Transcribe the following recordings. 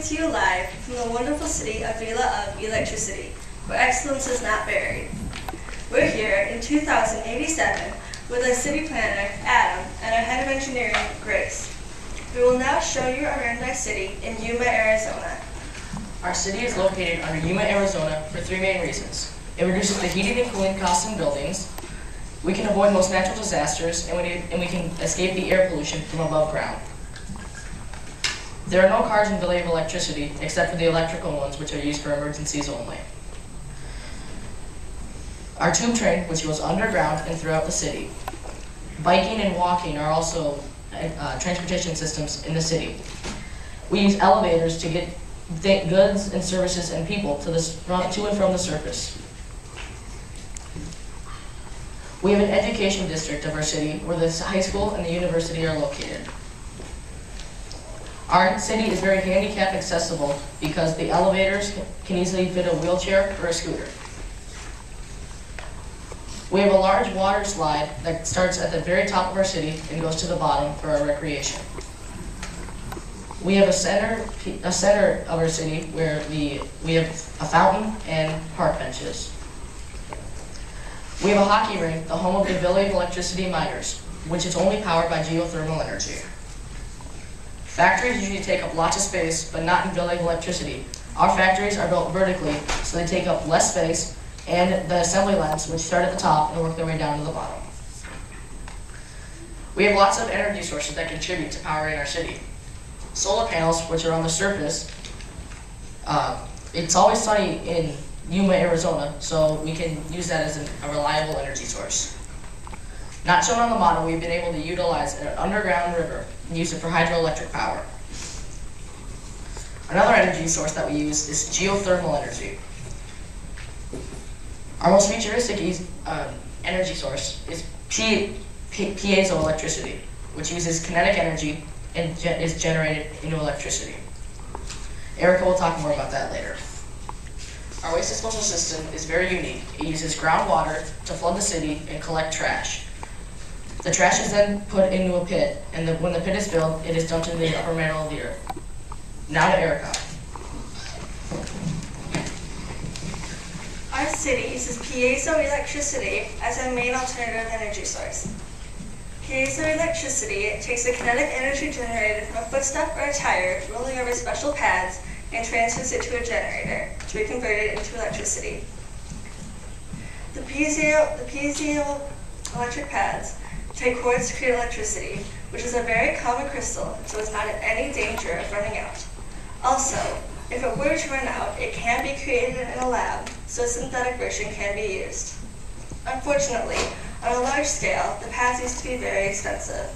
to you live from the wonderful city of Villa of Electricity, where excellence is not buried. We're here in 2087 with our city planner, Adam, and our head of engineering, Grace. We will now show you around our city in Yuma, Arizona. Our city is located under Yuma, Arizona for three main reasons. It reduces the heating and cooling costs in buildings, we can avoid most natural disasters, and we can escape the air pollution from above ground. There are no cars in Villa of Electricity except for the electrical ones, which are used for emergencies only. Our tube train, which goes underground and throughout the city. Biking and walking are also transportation systems in the city. We use elevators to get goods and services and people to and from the surface. We have an education district of our city where the high school and the university are located. Our city is very handicap accessible because the elevators can easily fit a wheelchair or a scooter. We have a large water slide that starts at the very top of our city and goes to the bottom for our recreation. We have a center of our city where we have a fountain and park benches. We have a hockey rink, the home of the Villa of Electricity miners, which is only powered by geothermal energy. Factories usually take up lots of space, but not in Villa of Electricity. Our factories are built vertically, so they take up less space, and the assembly lines, which start at the top and work their way down to the bottom. We have lots of energy sources that contribute to powering our city. Solar panels, which are on the surface. It's always sunny in Yuma, Arizona, so we can use that as a reliable energy source. Not shown on the model, we've been able to utilize an underground river and use it for hydroelectric power. Another energy source that we use is geothermal energy. Our most futuristic energy source is piezoelectricity, which uses kinetic energy and is generated into electricity. Erica will talk more about that later. Our waste disposal system is very unique. It uses groundwater to flood the city and collect trash. The trash is then put into a pit, and when the pit is filled, it is dumped into the upper mantle of the earth. Now to Erica. Our city uses piezoelectricity as our main alternative energy source. Piezoelectricity takes the kinetic energy generated from a footstep or a tire rolling over special pads and transfers it to a generator to be converted into electricity. The piezoelectric pads take quartz to create electricity, which is a very common crystal, so it's not in any danger of running out. Also, if it were to run out, it can be created in a lab, so a synthetic version can be used. Unfortunately, on a large scale, the pads used to be very expensive.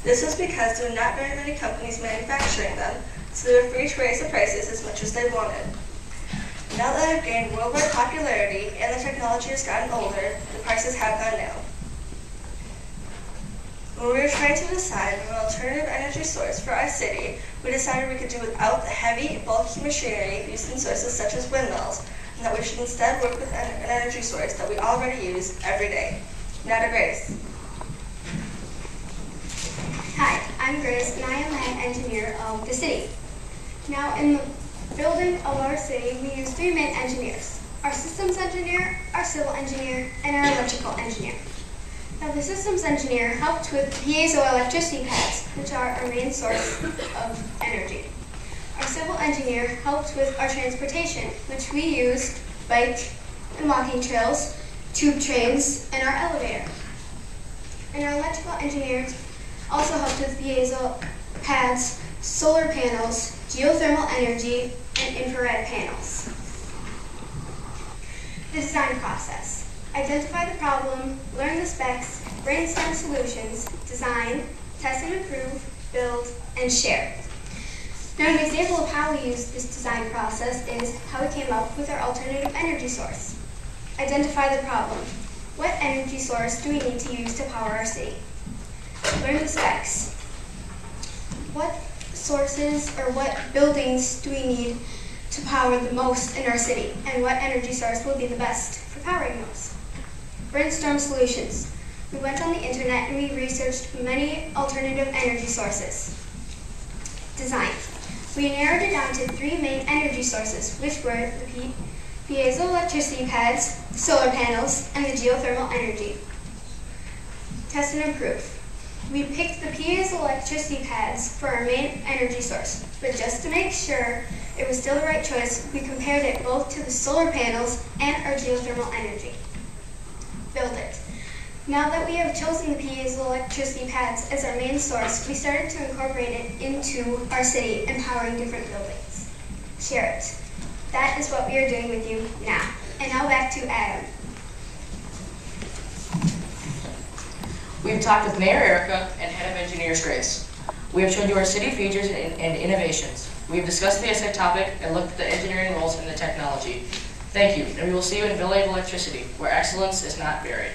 This was because there were not very many companies manufacturing them, so they were free to raise the prices as much as they wanted. Now that they've gained worldwide popularity and the technology has gotten older, the prices have gone down. When we were trying to decide on an alternative energy source for our city, we decided we could do without the heavy, bulky machinery used in sources such as windmills, and that we should instead work with an energy source that we already use every day. Now to Grace. Hi, I'm Grace, and I am the head engineer of the city. Now, in the building of our city, we use three main engineers: our systems engineer, our civil engineer, and our electrical engineer. Now, the systems engineer helped with piezoelectricity pads, which are our main source of energy. Our civil engineer helped with our transportation, which we used bike and walking trails, tube trains, and our elevator. And our electrical engineers also helped with piezo pads, solar panels, geothermal energy, and infrared panels. The design process. Identify the problem, learn the specs, brainstorm solutions, design, test and improve, build, and share. Now, an example of how we used this design process is how we came up with our alternative energy source. Identify the problem. What energy source do we need to use to power our city? Learn the specs. What sources or what buildings do we need to power the most in our city, and what energy source will be the best for powering those? Brainstorm solutions. We went on the internet and we researched many alternative energy sources. Design. We narrowed it down to 3 main energy sources, which were the piezoelectricity pads, solar panels, and the geothermal energy. Test and improve. We picked the piezoelectricity pads for our main energy source, but just to make sure it was still the right choice, we compared it both to the solar panels and our geothermal energy. Build it. Now that we have chosen the piezoelectricity pads as our main source, we started to incorporate it into our city, empowering different buildings. Share it. That is what we are doing with you now. And now back to Adam. We've talked with Mayor Erica and Head of Engineers Grace. We have showed you our city features and innovations. We have discussed the essay topic and looked at the engineering roles and the technology. Thank you, and we will see you in Village of Electricity, where excellence is not buried.